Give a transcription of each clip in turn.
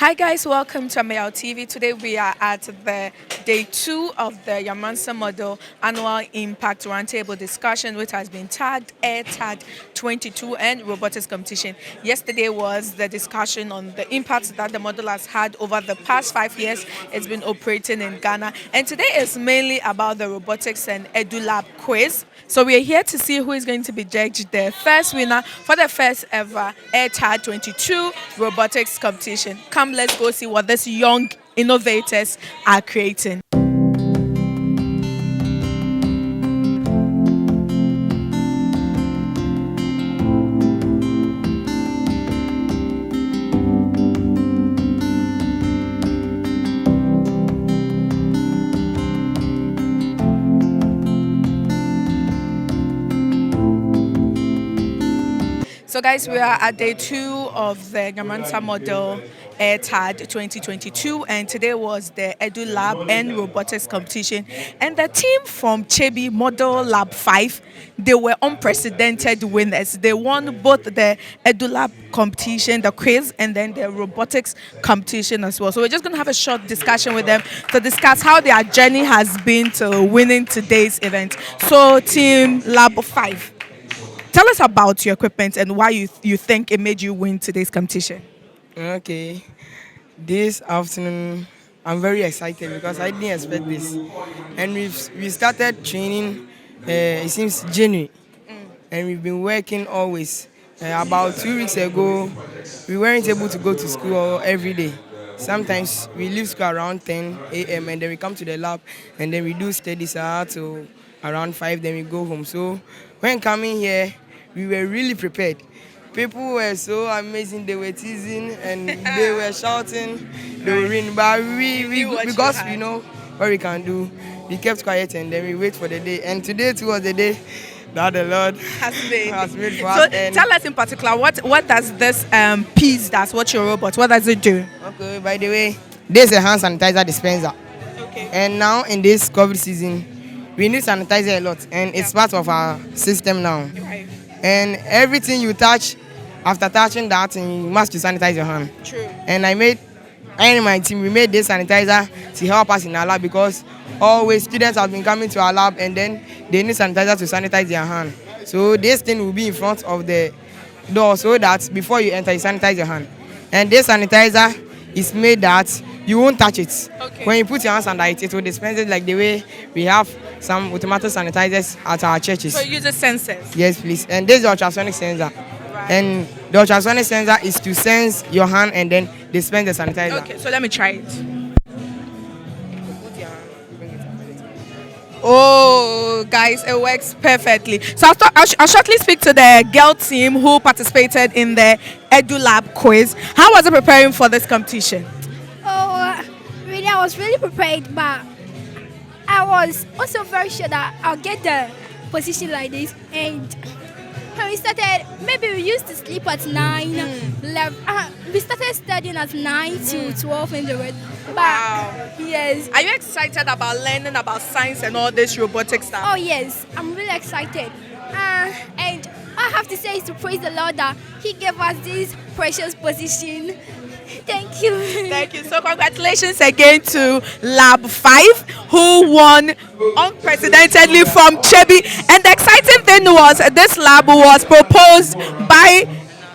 Hi guys, welcome to Ameyaw TV. Today we are at the day 2 of the Yamoransa model Annual Impact RoundTable Discussion, which has been tagged AIRTAD'22 and robotics competition. Yesterday was the discussion on the impact that the model has had over the past 5 years. It's been operating in Ghana, and today is mainly about the robotics and EduLab quiz. So we are here to see who is going to be judged the first winner for the first ever AIRTAD'22 robotics competition. Come, let's go see what these young innovators are creating. So guys, we are at day 2 of the Yamoransa model AIRTAD 2022, and today was the EduLab and robotics competition. And the team from Chebi Model Lab 5, they were unprecedented winners. They won both the EduLab competition, the quiz, and then the robotics competition as well. So we're just going to have a short discussion with them to discuss how their journey has been to winning today's event. So Team Lab 5. Tell us about your equipment and why you think it made you win today's competition. Okay, this afternoon I'm very excited because I didn't expect this, and we started training. It seems January, and we've been working always. About 2 weeks ago, we weren't able to go to school every day. Sometimes we leave school around 10 a.m. and then we come to the lab and then we do studies till around 5. Then we go home. So when coming here, we were really prepared. People were so amazing. They were teasing and they were shouting. They were winning. But because we know what we can do, we kept quiet and then we wait for the day. And today too was the day that the Lord has made for us. So tell us in particular, what does this piece, that's what your robot, what does it do? Okay, by the way, this is a hand sanitizer dispenser. Okay. And now in this COVID season, we need sanitizer a lot, and it's part of our system now. Right. And everything you touch, after touching that, you must sanitize your hand. True. And I and my team, we made this sanitizer to help us in our lab because always students have been coming to our lab and then they need sanitizer to sanitize their hand. So this thing will be in front of the door so that before you enter, you sanitize your hand. And this sanitizer is made that you won't touch it. Okay. When you put your hands under it, it will dispense it like the way we have some automatic sanitizers at our churches. So it uses sensors? Yes, please. And this is the ultrasonic sensor. Right. And the ultrasonic sensor is to sense your hand and then dispense the sanitizer. Okay, so let me try it. Oh, guys, it works perfectly. So I'll shortly speak to the girl team who participated in the EduLab quiz. How was it preparing for this competition? Really, I was really prepared, but I was also very sure that I'll get the position like this. And when we started, maybe we used to sleep at 9, 11. We started studying at 9 to 12 in the world. Wow. Yes. Are you excited about learning about science and all this robotic stuff? Oh, yes. I'm really excited. And I have to say is to praise the Lord that He gave us this precious position. Thank you. Thank you. So congratulations again to Lab 5 who won unprecedentedly from Chebi. And the exciting thing was this lab was proposed by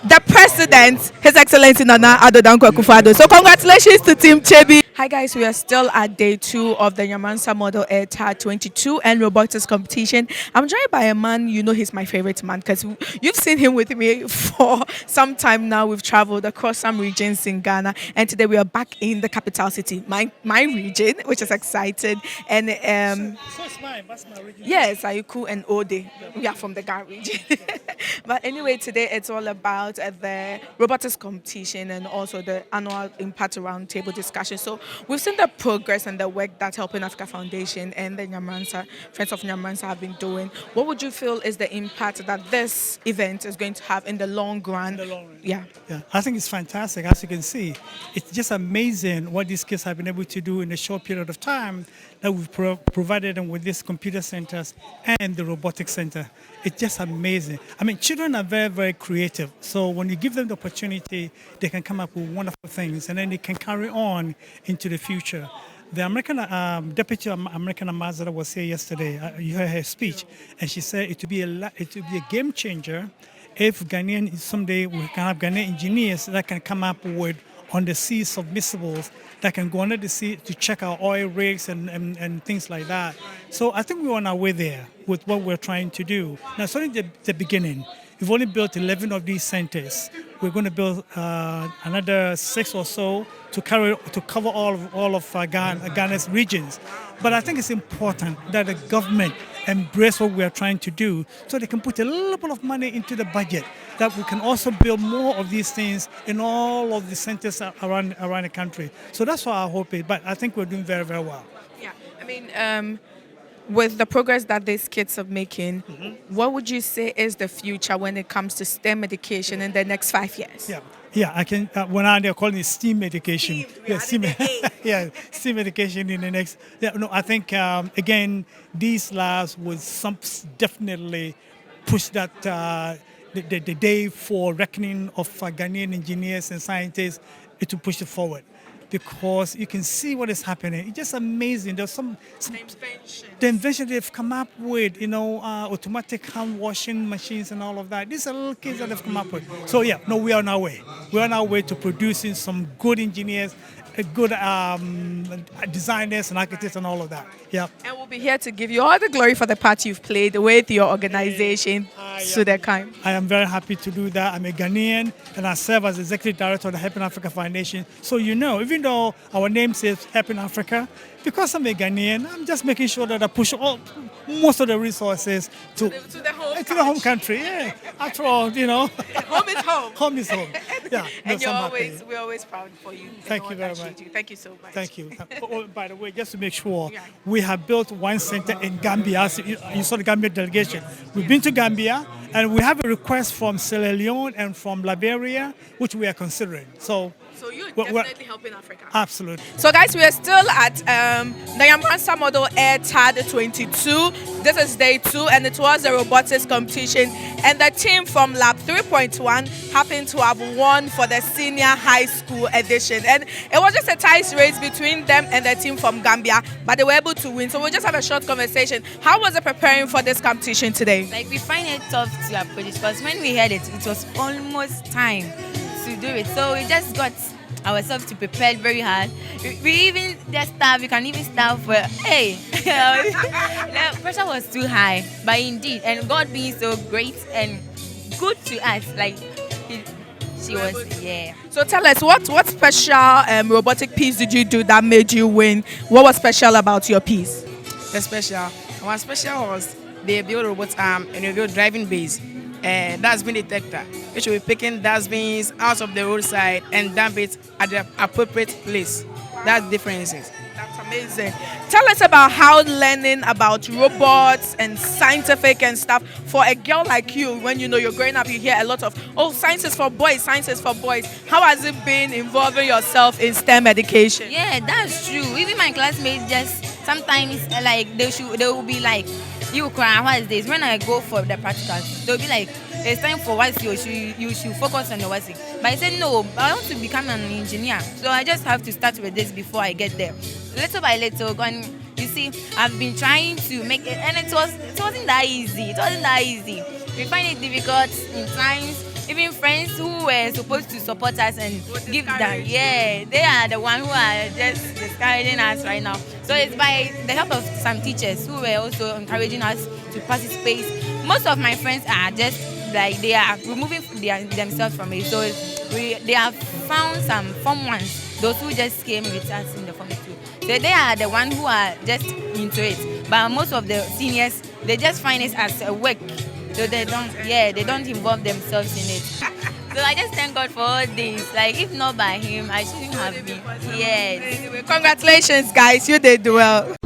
the President, His Excellency Nana Addo Dankwa Akufo-Addo. So congratulations to Team Chebi. Hi guys, we are still at day 2 of the Yamoransa model AIRTAD'22 and robotics competition. I'm joined by a man, you know he's my favorite man because you've seen him with me for some time now. We've traveled across some regions in Ghana, and today we are back in the capital city, my region, which is exciting. And So it's mine, that's my region. yes, Ayuku and Ode, we are from the Ghana region. But anyway, today it's all about the robotics competition and also the annual Impact RoundTable Discussion. So We've seen the progress and the work that Helping Africa Foundation and the Yamoransa, Friends of Yamoransa have been doing. What would you feel is the impact that this event is going to have in the long run? In the long run. Yeah. Yeah, I think it's fantastic. As you can see, it's just amazing what these kids have been able to do in a short period of time that we've provided them with these computer centers and the robotics center. It's just amazing. I mean, children are very, very creative. So when you give them the opportunity, they can come up with wonderful things, and then they can carry on into the future. The American Deputy American Ambassador was here yesterday. You heard her speech, and she said it would be a game changer if Ghanaian someday we can have Ghanaian engineers that can come up with on the sea submersibles that can go under the sea to check our oil rigs and things like that. So I think we're on our way there with what we're trying to do. Now, it's only the beginning. We've only built 11 of these centers. We're going to build another 6 or so to cover all of Ghana's regions. But I think it's important that the government embrace what we are trying to do so they can put a little bit of money into the budget that we can also build more of these things in all of the centers around the country. So that's what I hope is. But I think we're doing very, very well. Yeah. I mean, with the progress that these kids are making, what would you say is the future when it comes to STEM education in the next 5 years? Yeah, I can. They're calling it STEAM education. STEAM, STEAM education in the next. I think again these labs will definitely push that the day for reckoning of Ghanaian engineers and scientists to push it forward. Because you can see what is happening. It's just amazing. There's the invention they've come up with, automatic hand washing machines and all of that. These are little kids that have come up with. So we are on our way. We're on our way to producing some good engineers, good designers and architects and all of that. Yeah. And we'll be here to give you all the glory for the part you've played with your organization, Sudekai. I am very happy to do that. I'm a Ghanaian and I serve as Executive Director of the Helping Africa Foundation. So even though our name says Helping Africa, because I'm a Ghanaian, I'm just making sure that I push most of the resources to the home country. Yeah. After all, home is home. Home is home. Yeah. And we're always proud for you. Thank you very much. Thank you so much. Thank you. By the way, just to make sure, we have built one center in Gambia. You saw the Gambia delegation. We've been to Gambia, and we have a request from Sierra Leone and from Liberia, which we are considering. So you're definitely helping Africa. Absolutely. So guys, we are still at the Yamoransa model AIRTAD'22. This is day 2, and it was a robotics competition. And the team from Lab 3.1 happened to have won for the senior high school edition. And it was just a tight race between them and the team from Gambia, but they were able to win. So we'll just have a short conversation. How was it preparing for this competition today? We find it tough to approach because when we heard it was almost time to do it. So we just got ourselves to prepare very hard. We even just starve. We can even starve for the pressure was too high, but indeed, and God being so great and good to us, she was, yeah. So tell us, what special robotic piece did you do that made you win? What was special about your piece? One special was they built robots and they built driving bays. Dustbin detector, which will be picking dustbins out of the roadside and dump it at the appropriate place. That's differences. That's amazing. Tell us about how learning about robots and scientific and stuff for a girl like you, when you're growing up, you hear a lot of, science is for boys, science is for boys. How has it been involving yourself in STEM education? Yeah, that's true. Even my classmates just sometimes they will be like, you cry, what is this? When I go for the practicals, they'll be like, it's time for what you should focus on the what. But I said, no, I want to become an engineer. So I just have to start with this before I get there. Little by little, you see, I've been trying to make it, and it wasn't that easy. It wasn't that easy. We find it difficult in times. Even friends who were supposed to support us and give them, they are the ones who are just discouraging us right now. So it's by the help of some teachers who were also encouraging us to participate. Most of my friends are just they are removing themselves from it. So they have found some Form 1s, those who just came with us in the Form 2. So they are the ones who are just into it. But most of the seniors, they just find it as a work. So they don't involve themselves in it. So I just thank God for all this. Like if not by him, I shouldn't have been. Yes. Anyway, congratulations, guys. You did well.